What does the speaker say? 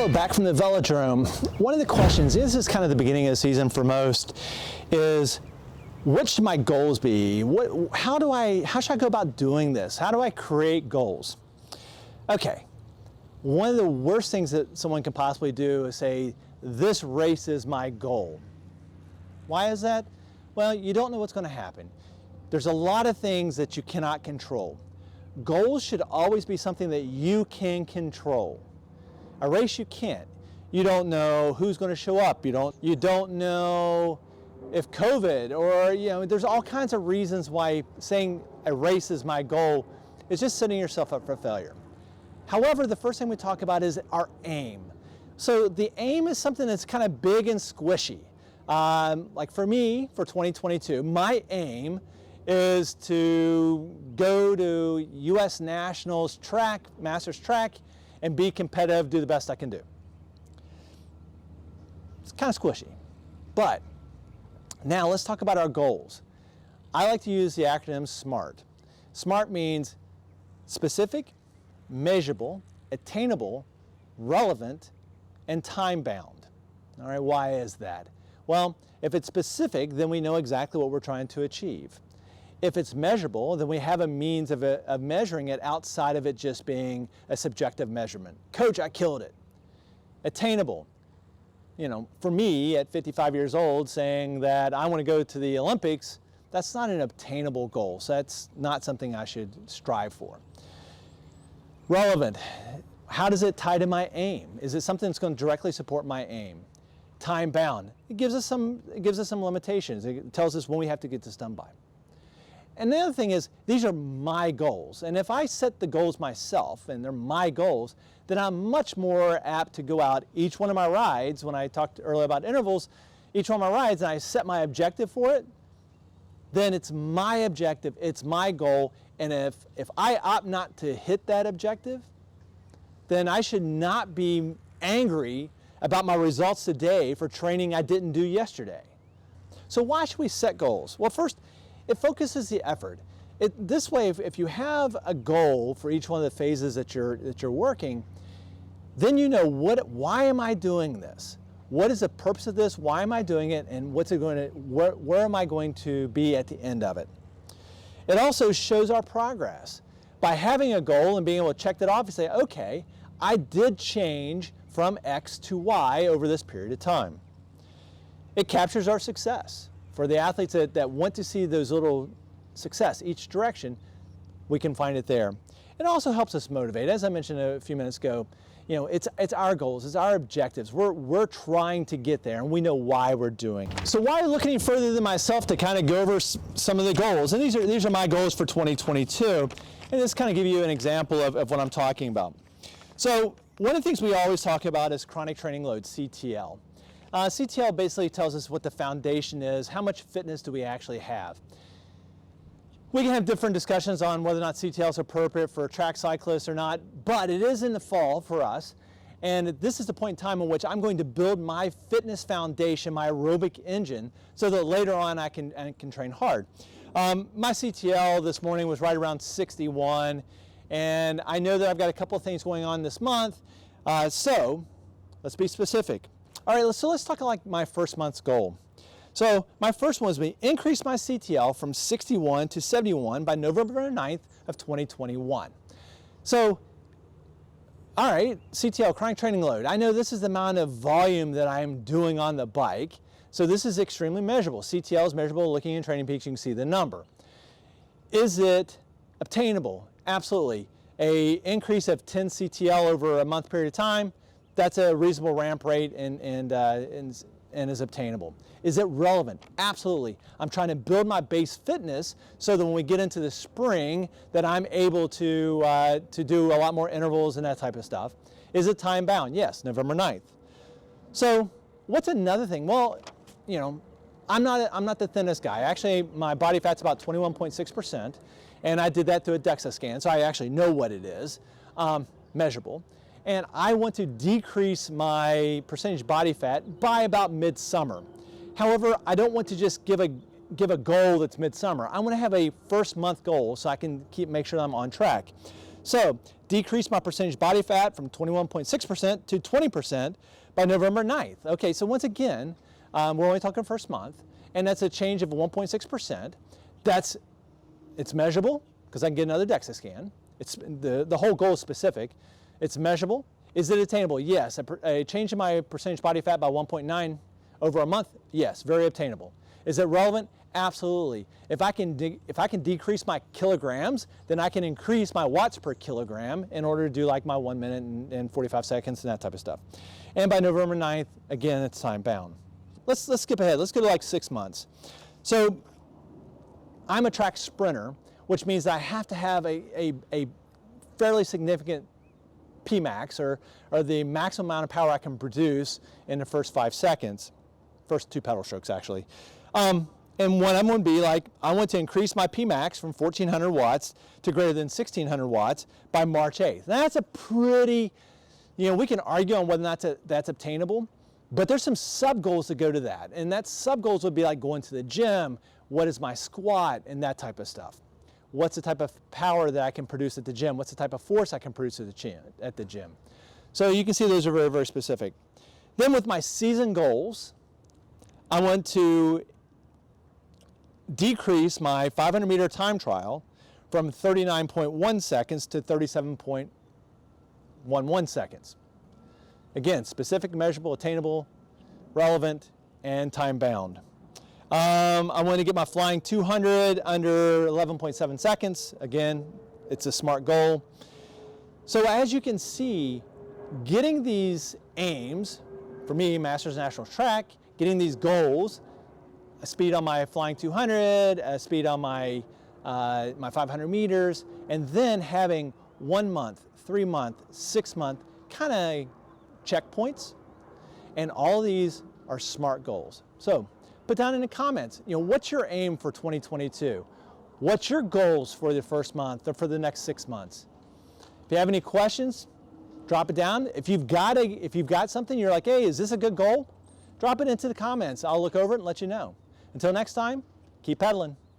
So back from the velodrome, one of the questions, this is kind of the beginning of the season for most, is what should my goals be? How should I go about doing this? How do I create goals? Okay, one of the worst things that someone can possibly do is say, this race is my goal. Why is that? Well, you don't know what's going to happen. There's a lot of things that you cannot control. Goals should always be something that you can control. A race you can't. You don't know who's going to show up. You don't know if COVID or, there's all kinds of reasons why saying a race is my goal is just setting yourself up for failure. However, the first thing we talk about is our aim. So the aim is something that's kind of big and squishy. Like for me, for 2022, my aim is to go to U.S. Nationals track, Masters track, and be competitive, do the best I can do. It's kind of squishy. But now let's talk about our goals. I like to use the acronym SMART. SMART means specific, measurable, attainable, relevant, and time-bound. All right, why is that? Well, if it's specific, then we know exactly what we're trying to achieve. If it's measurable, then we have a means of measuring it outside of it just being a subjective measurement. Coach, I killed it. Attainable. For me at 55 years old, saying that I want to go to the Olympics, that's not an obtainable goal. So that's not something I should strive for. Relevant. How does it tie to my aim? Is it something that's going to directly support my aim? Time bound. It gives us some limitations. It tells us when we have to get this done by. And the other thing is, these are my goals. And if I set the goals myself, and they're my goals, then I'm much more apt to go out each one of my rides. When I talked earlier about intervals, each one of my rides, and I set my objective for it, then it's my objective, it's my goal. And if I opt not to hit that objective, then I should not be angry about my results today for training I didn't do yesterday. So why should we set goals? Well, first, it focuses the effort. This way, if you have a goal for each one of the phases that you're working, then you know why am I doing this? What is the purpose of this? Why am I doing it? And where am I going to be at the end of it? It also shows our progress. By having a goal and being able to check that off and say, okay, I did change from X to Y over this period of time. It captures our success. For the athletes that want to see those little success each direction, we can find it there. It also helps us motivate. As I mentioned a few minutes ago, it's our goals, it's our objectives. We're trying to get there, and we know why we're doing it. So why look any further than myself to kind of go over some of the goals? And these are my goals for 2022, and this kind of give you an example of what I'm talking about. So one of the things we always talk about is chronic training load, CTL. CTL basically tells us what the foundation is, how much fitness do we actually have. We can have different discussions on whether or not CTL is appropriate for track cyclists or not, but it is in the fall for us, and this is the point in time in which I'm going to build my fitness foundation, my aerobic engine, so that later on I can train hard. My CTL this morning was right around 61, and I know that I've got a couple of things going on this month, so let's be specific. All right, so let's talk like my first month's goal. So my first one was to increase my CTL from 61 to 71 by November 9th of 2021. So, all right, CTL, chronic training load. I know this is the amount of volume that I'm doing on the bike. So this is extremely measurable. CTL is measurable. Looking in Training Peaks, you can see the number. Is it obtainable? Absolutely. An increase of 10 CTL over a month period of time, that's a reasonable ramp rate and is obtainable. Is it relevant? Absolutely. I'm trying to build my base fitness so that when we get into the spring that I'm able to do a lot more intervals and that type of stuff. Is it time bound? Yes, November 9th. So what's another thing? Well, I'm not the thinnest guy. Actually, my body fat's about 21.6%, and I did that through a DEXA scan, so I actually know what it is, measurable. And I want to decrease my percentage body fat by about midsummer. However, I don't want to just give a goal that's midsummer. I want to have a first month goal so I can make sure I'm on track. So decrease my percentage body fat from 21.6% to 20% by November 9th. Okay, so once again, we're only talking first month, and that's a change of 1.6%. It's measurable, because I can get another DEXA scan. It's the whole goal is specific. It's measurable. Is it attainable? Yes. A change in my percentage body fat by 1.9 over a month? Yes, very obtainable. Is it relevant? Absolutely. If I can decrease my kilograms, then I can increase my watts per kilogram in order to do like my 1 minute and 45 seconds and that type of stuff. And by November 9th, again, it's time bound. Let's skip ahead. Let's go to like 6 months. So I'm a track sprinter, which means that I have to have a fairly significant Pmax, or the maximum amount of power I can produce in the first 5 seconds, first 2 pedal strokes actually. And what I'm going to be like, I want to increase my Pmax from 1400 watts to greater than 1600 watts by March 8th. That's a pretty, we can argue on whether or not that's obtainable, but there's some sub goals that go to that. And that sub goals would be like going to the gym, what is my squat, and that type of stuff. What's the type of power that I can produce at the gym? What's the type of force I can produce at the gym? So you can see those are very, very specific. Then with my season goals, I want to decrease my 500 meter time trial from 39.1 seconds to 37.11 seconds. Again, specific, measurable, attainable, relevant, and time bound. I want to get my flying 200 under 11.7 seconds. Again, it's a SMART goal. So as you can see, getting these aims, for me, Masters National Track, getting these goals, a speed on my flying 200, a speed on my 500 meters, and then having 1 month, 3 month, 6 month kind of checkpoints, and all these are SMART goals. So put down in the comments, what's your aim for 2022? What's your goals for the first month or for the next 6 months? If you have any questions, drop it down. If you've got something you're like, hey, is this a good goal? Drop it into the comments. I'll look over it and let you know. Until next time, keep pedaling.